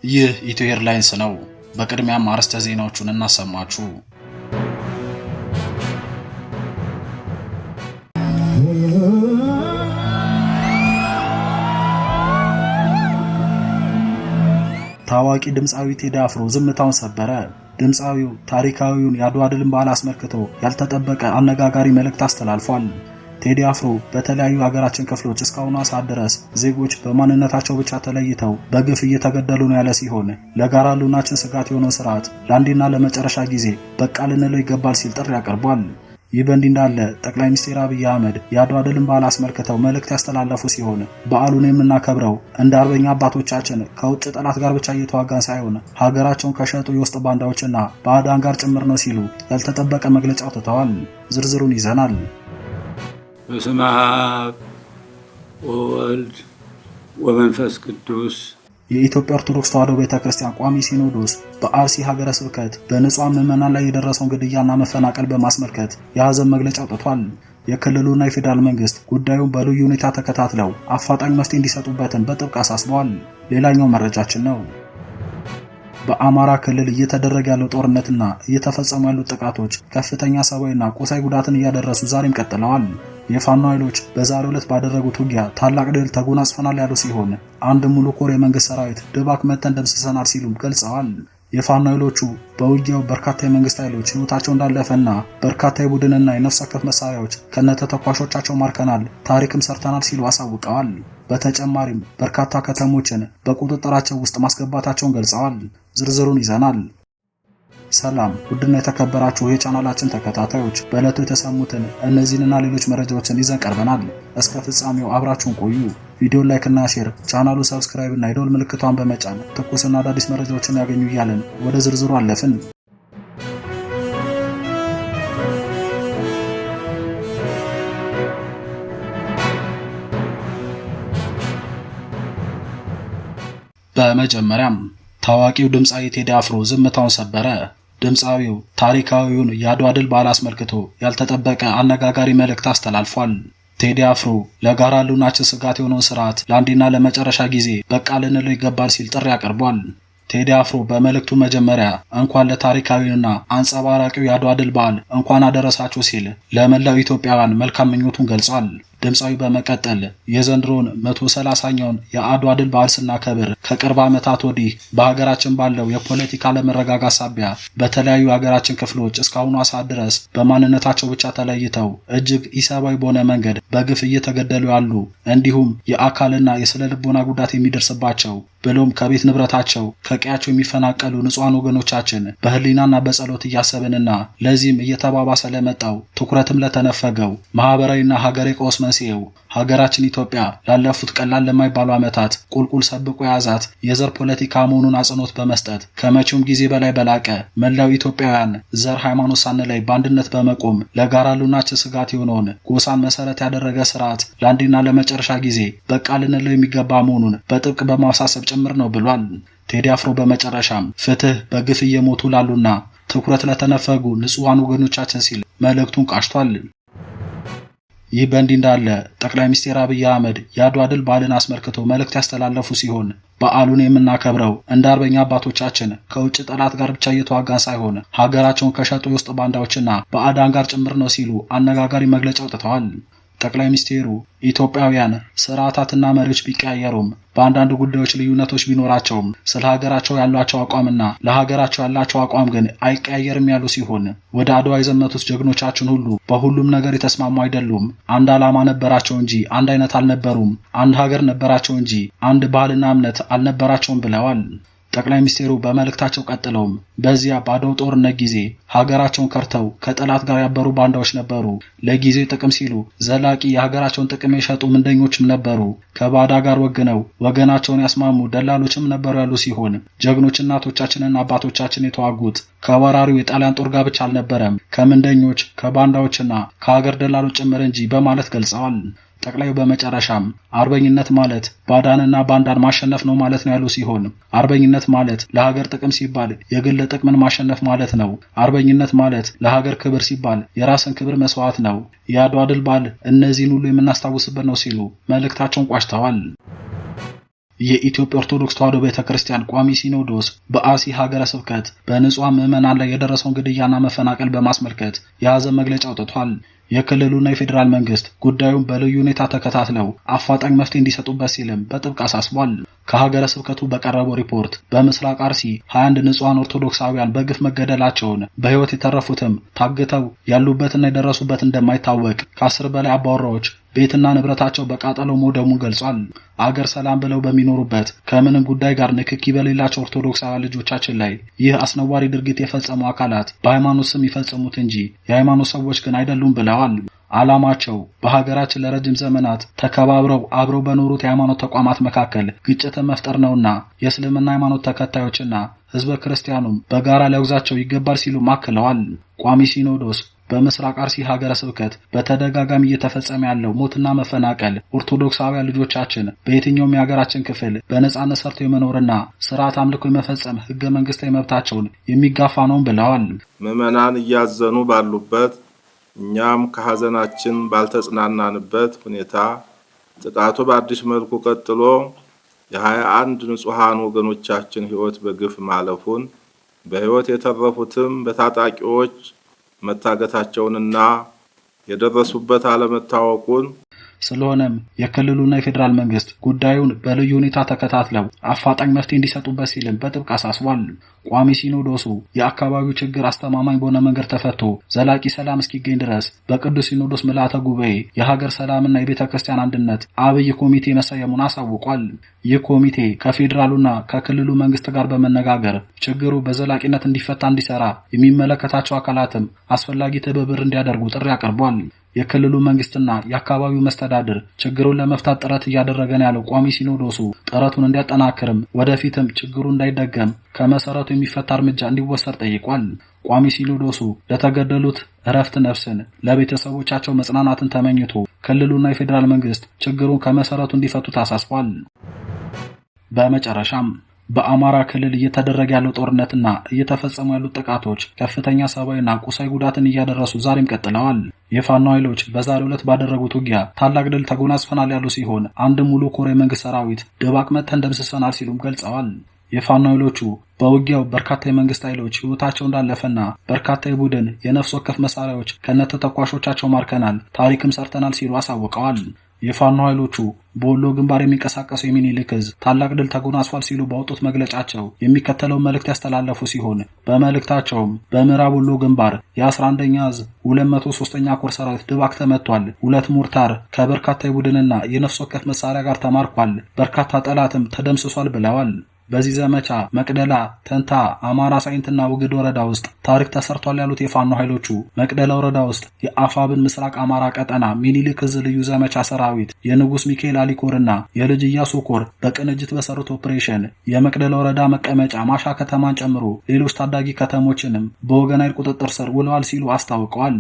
ይህ ኢትዮ ኤርላይንስ ነው። በቅድሚያም አርዕስተ ዜናዎቹን እናሰማችሁ። ታዋቂ ድምፃዊ ቴዲ አፍሮ ዝምታውን ሰበረ። ድምፃዊው ታሪካዊውን የአድዋ ድልን በዓል አስመልክቶ ያልተጠበቀ አነጋጋሪ መልእክት አስተላልፏል። ቴዲ አፍሮ በተለያዩ ሀገራችን ክፍሎች እስካሁኗ ሰዓት ድረስ ዜጎች በማንነታቸው ብቻ ተለይተው በግፍ እየተገደሉ ነው ያለ ሲሆን ለጋራ ሕልውናችን ስጋት የሆነው ስርዓት ለአንዴና ለመጨረሻ ጊዜ በቃ ልንለው ይገባል ሲል ጥሪ አቅርቧል። ይህ በእንዲህ እንዳለ ጠቅላይ ሚኒስትር አብይ አህመድ የአድዋ ድልን በዓል አስመልክተው መልእክት ያስተላለፉ ሲሆን በዓሉን የምናከብረው እንደ አርበኛ አባቶቻችን ከውጭ ጠላት ጋር ብቻ እየተዋጋን ሳይሆን ሀገራቸውን ከሸጡ የውስጥ ባንዳዎችና ባዕዳን ጋር ጭምር ነው ሲሉ ያልተጠበቀ መግለጫ አውጥተዋል። ዝርዝሩን ይዘናል። በስመ አብ ወወልድ ወመንፈስ ቅዱስ። የኢትዮጵያ ኦርቶዶክስ ተዋሕዶ ቤተክርስቲያን ቋሚ ሲኖዶስ በአርሲ ሀገረ ስብከት በንጹሃን ምዕመናን ላይ የደረሰውን ግድያና መፈናቀል በማስመልከት የሐዘን መግለጫ አውጥቷል። የክልሉና የፌዴራል መንግስት ጉዳዩን በልዩ ሁኔታ ተከታትለው አፋጣኝ መፍትሄ እንዲሰጡበትን በጥብቅ አሳስበዋል። ሌላኛው መረጃችን ነው። በአማራ ክልል እየተደረገ ያለው ጦርነትና እየተፈጸሙ ያሉት ጥቃቶች ከፍተኛ ሰብአዊና ቁሳዊ ጉዳትን እያደረሱ ዛሬም ቀጥለዋል። የፋኖ ኃይሎች በዛሬው ዕለት ባደረጉት ውጊያ ታላቅ ድል ተጎናጽፈናል ያሉ ሲሆን አንድ ሙሉ ኮር የመንግስት ሰራዊት ድባቅ መተን ደምስሰናል ሲሉም ገልጸዋል። የፋኖ ኃይሎቹ በውጊያው በርካታ የመንግስት ኃይሎች ህይወታቸው እንዳለፈና በርካታ የቡድንና የነፍስ ወከፍ መሳሪያዎች ከነተተኳሾቻቸው ማርከናል፣ ታሪክም ሰርተናል ሲሉ አሳውቀዋል። በተጨማሪም በርካታ ከተሞችን በቁጥጥራቸው ውስጥ ማስገባታቸውን ገልጸዋል። ዝርዝሩን ይዘናል። ሰላም ውድና የተከበራችሁ የቻናላችን ተከታታዮች፣ በዕለቱ የተሰሙትን እነዚህንና ሌሎች መረጃዎችን ይዘን ቀርበናል። እስከ ፍጻሜው አብራችሁን ቆዩ። ቪዲዮ ላይክ እና ሼር፣ ቻናሉ ሰብስክራይብ እና የደወል ምልክቷን በመጫን ትኩስና አዳዲስ መረጃዎችን ያገኙ እያልን ወደ ዝርዝሩ አለፍን። በመጀመሪያም ታዋቂው ድምፃዊ ቴዲ አፍሮ ዝምታውን ሰበረ። ድምፃዊው ታሪካዊውን የአድዋ ድል በዓል አስመልክቶ ያልተጠበቀ አነጋጋሪ መልእክት አስተላልፏል። ቴዲ አፍሮ ለጋራ ሕልውናችን ስጋት የሆነውን ስርዓት ለአንዴና ለመጨረሻ ጊዜ በቃ ልንለው ይገባል ሲል ጥሪ አቅርቧል። ቴዲ አፍሮ በመልእክቱ መጀመሪያ እንኳን ለታሪካዊውና አንጸባራቂው የአድዋ ድል በዓል እንኳን አደረሳችሁ ሲል ለመላው ኢትዮጵያውያን መልካም ምኞቱን ገልጿል። ድምፃዊ በመቀጠል የዘንድሮን 130ኛውን የአድዋ ድል በዓል ስናከብር ከቅርብ ዓመታት ወዲህ በሀገራችን ባለው የፖለቲካ አለመረጋጋት ሳቢያ በተለያዩ የሀገራችን ክፍሎች እስካሁኗ ሰዓት ድረስ በማንነታቸው ብቻ ተለይተው እጅግ ኢሰብአዊ በሆነ መንገድ በግፍ እየተገደሉ ያሉ እንዲሁም የአካልና የስነ ልቦና ጉዳት የሚደርስባቸው ብሎም ከቤት ንብረታቸው ከቀያቸው የሚፈናቀሉ ንጹሃን ወገኖቻችን በህሊናና በጸሎት እያሰብንና ለዚህም እየተባባሰ ለመጣው ትኩረትም ለተነፈገው ማህበራዊና ሀገራዊ ቀውስ መንስኤው ሀገራችን ኢትዮጵያ ላለፉት ቀላል ለማይባሉ ዓመታት ቁልቁል ሰብቆ የያዛት የዘር ፖለቲካ መሆኑን አጽንኦት በመስጠት ከመቼውም ጊዜ በላይ በላቀ መላው ኢትዮጵያውያን ዘር፣ ሃይማኖት ሳንለይ በአንድነት በመቆም ለጋራ ሕልውናችን ስጋት የሆነውን ጎሳን መሰረት ያደረገ ስርዓት ለአንዴና ለመጨረሻ ጊዜ በቃ ልንለው የሚገባ መሆኑን በጥብቅ በማሳሰብ ጭምር ነው ብሏል። ቴዲ አፍሮ በመጨረሻም ፍትህ በግፍ እየሞቱ ላሉና ትኩረት ለተነፈጉ ንጹሃን ወገኖቻችን ሲል መልእክቱን ቃሽቷል። ይህ በእንዲህ እንዳለ ጠቅላይ ሚኒስትር አብይ አህመድ የአድዋ ድል በዓልን አስመልክቶ መልእክት ያስተላለፉ ሲሆን በዓሉን የምናከብረው እንደ አርበኛ አባቶቻችን ከውጭ ጠላት ጋር ብቻ እየተዋጋን ሳይሆን ሀገራቸውን ከሸጡ የውስጥ ባንዳዎችና ባዕዳን ጋር ጭምር ነው ሲሉ አነጋጋሪ መግለጫ አውጥተዋል። ጠቅላይ ሚኒስትሩ ኢትዮጵያውያን ስርዓታትና መሪዎች ቢቀያየሩም በአንዳንድ ጉዳዮች ልዩነቶች ቢኖራቸውም ስለ ሀገራቸው ያላቸው አቋምና ለሀገራቸው ያላቸው አቋም ግን አይቀያየርም ያሉ ሲሆን ወደ አድዋ የዘመቱት ጀግኖቻችን ሁሉ በሁሉም ነገር የተስማሙ አይደሉም። አንድ ዓላማ ነበራቸው እንጂ አንድ አይነት አልነበሩም። አንድ ሀገር ነበራቸው እንጂ አንድ ባህልና እምነት አልነበራቸውም ብለዋል። ጠቅላይ ሚኒስትሩ በመልእክታቸው ቀጥለውም በዚያ ባድዋ ጦርነት ጊዜ ሀገራቸውን ከርተው ከጠላት ጋር ያበሩ ባንዳዎች ነበሩ። ለጊዜው ጥቅም ሲሉ ዘላቂ የሀገራቸውን ጥቅም የሸጡ ምንደኞችም ነበሩ። ከባዕዳ ጋር ወግነው ወገናቸውን ያስማሙ ደላሎችም ነበሩ ያሉ ሲሆን ጀግኖች እናቶቻችንና አባቶቻችን የተዋጉት ከወራሪው የጣሊያን ጦር ጋር ብቻ አልነበረም፣ ከምንደኞች ከባንዳዎችና ከሀገር ደላሎች ጭምር እንጂ በማለት ገልጸዋል። ጠቅላዩ በመጨረሻም አርበኝነት ማለት ባዳንና ባንዳን ማሸነፍ ነው ማለት ነው ያሉ ሲሆን አርበኝነት ማለት ለሀገር ጥቅም ሲባል የግል ጥቅምን ማሸነፍ ማለት ነው። አርበኝነት ማለት ለሀገር ክብር ሲባል የራስን ክብር መስዋዕት ነው። የአድዋ ድል በዓል እነዚህን ሁሉ የምናስታውስበት ነው ሲሉ መልእክታቸውን ቋጭተዋል። የኢትዮጵያ ኦርቶዶክስ ተዋሕዶ ቤተክርስቲያን ቋሚ ሲኖዶስ በአርሲ ሀገረ ስብከት በንጹሃን ምዕመናን ላይ የደረሰውን ግድያና መፈናቀል በማስመልከት የሐዘን መግለጫ አውጥቷል። የክልሉና የፌዴራል መንግስት ጉዳዩን በልዩ ሁኔታ ተከታትለው አፋጣኝ መፍትሄ እንዲሰጡበት ሲልም በጥብቅ አሳስቧል። ከሀገረ ስብከቱ በቀረበው ሪፖርት በምስራቅ አርሲ 21 ንጹሃን ኦርቶዶክሳውያን በግፍ መገደላቸውን፣ በህይወት የተረፉትም ታግተው ያሉበትና የደረሱበት እንደማይታወቅ ከ10 በላይ አባወራዎች ቤትና ንብረታቸው በቃጠሎ መውደሙን ገልጿል። አገር ሰላም ብለው በሚኖሩበት ከምንም ጉዳይ ጋር ንክኪ በሌላቸው ኦርቶዶክሳውያን ልጆቻችን ላይ ይህ አስነዋሪ ድርጊት የፈጸሙ አካላት በሃይማኖት ስም ይፈጽሙት እንጂ የሃይማኖት ሰዎች ግን አይደሉም ብለዋል። ዓላማቸው በሀገራችን ለረጅም ዘመናት ተከባብረው አብረው በኖሩት የሃይማኖት ተቋማት መካከል ግጭትን መፍጠር ነውና የእስልምና ሃይማኖት ተከታዮችና ህዝበ ክርስቲያኑም በጋራ ሊያወግዛቸው ይገባል ሲሉ አክለዋል። ቋሚ ሲኖዶስ በምስራቅ አርሲ ሀገረ ስብከት በተደጋጋሚ እየተፈጸመ ያለው ሞትና መፈናቀል ኦርቶዶክሳውያን ልጆቻችን በየትኛውም የሀገራችን ክፍል በነጻነት ሰርተው የመኖርና ስርዓት አምልኮ የመፈጸም ህገ መንግስታዊ መብታቸውን የሚጋፋ ነው ብለዋል። ምዕመናን እያዘኑ ባሉበት እኛም ከሐዘናችን ባልተጽናናንበት ሁኔታ ጥቃቱ በአዲስ መልኩ ቀጥሎ የ21 ንጹሃን ወገኖቻችን ህይወት በግፍ ማለፉን በህይወት የተረፉትም በታጣቂዎች መታገታቸውንና የደረሱበት አለመታወቁን ስለሆነም የክልሉና የፌዴራል መንግስት ጉዳዩን በልዩ ሁኔታ ተከታትለው አፋጣኝ መፍትሄ እንዲሰጡበት ሲልም በጥብቅ አሳስቧል። ቋሚ ሲኖዶሱ የአካባቢው ችግር አስተማማኝ በሆነ መንገድ ተፈቶ ዘላቂ ሰላም እስኪገኝ ድረስ በቅዱስ ሲኖዶስ ምልዓተ ጉባኤ የሀገር ሰላምና የቤተ ክርስቲያን አንድነት አብይ ኮሚቴ መሰየሙን አሳውቋል። ይህ ኮሚቴ ከፌዴራሉና ከክልሉ መንግስት ጋር በመነጋገር ችግሩ በዘላቂነት እንዲፈታ እንዲሰራ የሚመለከታቸው አካላትም አስፈላጊ ትብብር እንዲያደርጉ ጥሪ አቅርቧል። የክልሉ መንግስትና የአካባቢው መስተዳድር ችግሩን ለመፍታት ጥረት እያደረገ ነው ያለው ቋሚ ሲኖዶሱ ጥረቱን እንዲያጠናክርም ወደፊትም ችግሩ እንዳይደገም ከመሰረቱ የሚፈታ እርምጃ እንዲወሰድ ጠይቋል። ቋሚ ሲኖዶሱ ለተገደሉት እረፍት ነፍስን፣ ለቤተሰቦቻቸው መጽናናትን ተመኝቶ ክልሉና የፌዴራል መንግስት ችግሩን ከመሰረቱ እንዲፈቱ አሳስቧል። በመጨረሻም በአማራ ክልል እየተደረገ ያለው ጦርነትና እየተፈጸሙ ያሉት ጥቃቶች ከፍተኛ ሰብአዊና ቁሳዊ ጉዳትን እያደረሱ ዛሬም ቀጥለዋል። የፋኖ ኃይሎች በዛሬው ዕለት ባደረጉት ውጊያ ታላቅ ድል ተጎናጽፈናል ያሉ ሲሆን አንድ ሙሉ ኮር የመንግስት ሰራዊት ድባቅ መተን ደምስሰናል ሲሉም ገልጸዋል። የፋኖ ኃይሎቹ በውጊያው በርካታ የመንግስት ኃይሎች ህይወታቸው እንዳለፈና በርካታ የቡድን የነፍስ ወከፍ መሳሪያዎች ከነተተኳሾቻቸው ማርከናል፣ ታሪክም ሰርተናል ሲሉ አሳውቀዋል። የፋኖ ኃይሎቹ በወሎ ግንባር የሚንቀሳቀሱ የሚኒልክ ዕዝ ታላቅ ድል ተጎናጽፏል ሲሉ ባወጡት መግለጫቸው የሚከተለውን መልእክት ያስተላለፉ ሲሆን በመልእክታቸውም በምዕራብ ወሎ ግንባር የ11ኛ ዕዝ 203ኛ ኮር ሰራዊት ድባቅ ተመቷል፣ 2 ሞርታር ከበርካታ የቡድንና የነፍስ ወከፍ መሳሪያ ጋር ተማርኳል፣ በርካታ ጠላትም ተደምስሷል ብለዋል። በዚህ ዘመቻ መቅደላ፣ ተንታ፣ አማራ ሳይንትና ውግድ ወረዳ ውስጥ ታሪክ ተሰርቷል ያሉት የፋኖ ኃይሎቹ መቅደላ ወረዳ ውስጥ የአፋብን ምስራቅ አማራ ቀጠና ሚኒሊክ ዕዝ ልዩ ዘመቻ ሰራዊት የንጉስ ሚካኤል አሊኮርና የልጅ ኢያሱ ኮር በቅንጅት በሰሩት ኦፕሬሽን የመቅደላ ወረዳ መቀመጫ ማሻ ከተማን ጨምሮ ሌሎች ታዳጊ ከተሞችንም በወገን ኃይል ቁጥጥር ስር ውለዋል ሲሉ አስታውቀዋል።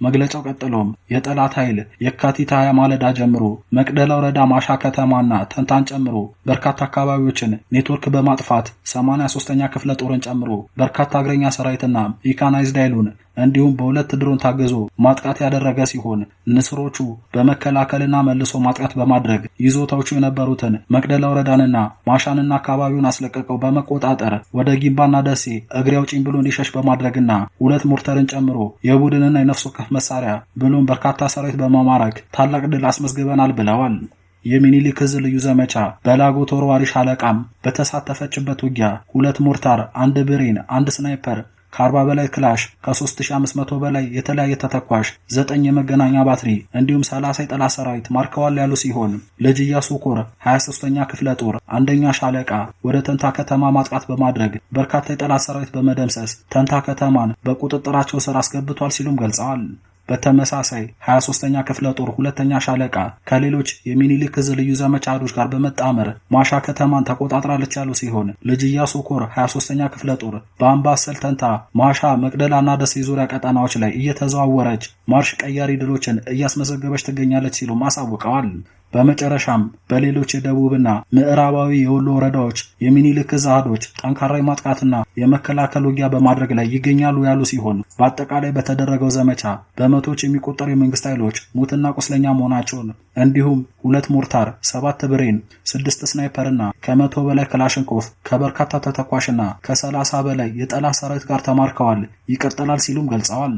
መግለጫው ቀጥሎም የጠላት ኃይል የካቲት 20 ማለዳ ጀምሮ መቅደላ ወረዳ ማሻ ከተማና ተንታን ጨምሮ በርካታ አካባቢዎችን ኔትወርክ በማጥፋት 83ኛ ክፍለ ጦርን ጨምሮ በርካታ እግረኛ ሰራዊትና ኢካናይዝድ ኃይሉን እንዲሁም በሁለት ድሮን ታግዞ ማጥቃት ያደረገ ሲሆን ንስሮቹ በመከላከልና መልሶ ማጥቃት በማድረግ ይዞታዎቹ የነበሩትን መቅደላ ወረዳንና ማሻንና አካባቢውን አስለቀቀው በመቆጣጠር ወደ ጊምባና ደሴ እግሬ አውጪኝ ብሎ እንዲሸሽ በማድረግና 2 ሞርተርን ጨምሮ የቡድንና የነፍስ ወከፍ መሳሪያ ብሎም በርካታ ሰራዊት በመማረክ ታላቅ ድል አስመዝግበናል ብለዋል። የሚኒሊክ ዕዝ ልዩ ዘመቻ በላጎ ተወርዋሪ ሻለቃም በተሳተፈችበት ውጊያ 2 ሞርታር፣ 1 ብሬን፣ 1 ስናይፐር ከ40 በላይ ክላሽ፣ ከ3500 በላይ የተለያየ ተተኳሽ፣ 9 የመገናኛ ባትሪ እንዲሁም 30 የጠላት ሰራዊት ማርከዋል ያሉ ሲሆን ልጅ ኢያሱ ኮር 23ኛ ክፍለ ጦር 1ኛ ሻለቃ ወደ ተንታ ከተማ ማጥቃት በማድረግ በርካታ የጠላት ሰራዊት በመደምሰስ ተንታ ከተማን በቁጥጥራቸው ስር አስገብቷል ሲሉም ገልጸዋል። በተመሳሳይ 23ኛ ክፍለ ጦር 2ኛ ሻለቃ ከሌሎች የሚኒሊክ ዕዝ ልዩ ዘመቻ አዶች ጋር በመጣመር ማሻ ከተማን ተቆጣጥራለች ያሉ ሲሆን ልጅ ኢያሱ ኮር 23ኛ ክፍለ ጦር በአምባሰል፣ ተንታ፣ ማሻ፣ መቅደላና ደሴ ዙሪያ ቀጠናዎች ላይ እየተዘዋወረች ማርሽ ቀያሪ ድሎችን እያስመዘገበች ትገኛለች ሲሉ አሳውቀዋል። በመጨረሻም በሌሎች የደቡብና ምዕራባዊ የወሎ ወረዳዎች የሚኒልክ ዕዝ አሃዶች ጠንካራ የማጥቃትና የመከላከል ውጊያ በማድረግ ላይ ይገኛሉ ያሉ ሲሆን በአጠቃላይ በተደረገው ዘመቻ በመቶዎች የሚቆጠሩ የመንግስት ኃይሎች ሙትና ቁስለኛ መሆናቸውን እንዲሁም 2 ሞርታር፣ 7 ብሬን፣ 6 ስናይፐርና ከ100 በላይ ክላሽንኮቭ ከበርካታ ተተኳሽና ከ30 በላይ የጠላት ሰራዊት ጋር ተማርከዋል፣ ይቀጥላል ሲሉም ገልጸዋል።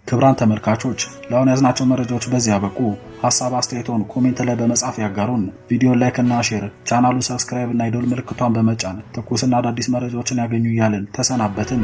ክቡራን ተመልካቾች ለአሁን ያዝናቸው መረጃዎች በዚህ ያበቁ። ሐሳብ አስተያየቶን ኮሜንት ላይ በመጻፍ ያጋሩን። ቪዲዮ ላይክ እና ሼር፣ ቻናሉን ሰብስክራይብ እና የደወል ምልክቷን በመጫን ትኩስና አዳዲስ መረጃዎችን ያገኙ እያልን ተሰናበትን።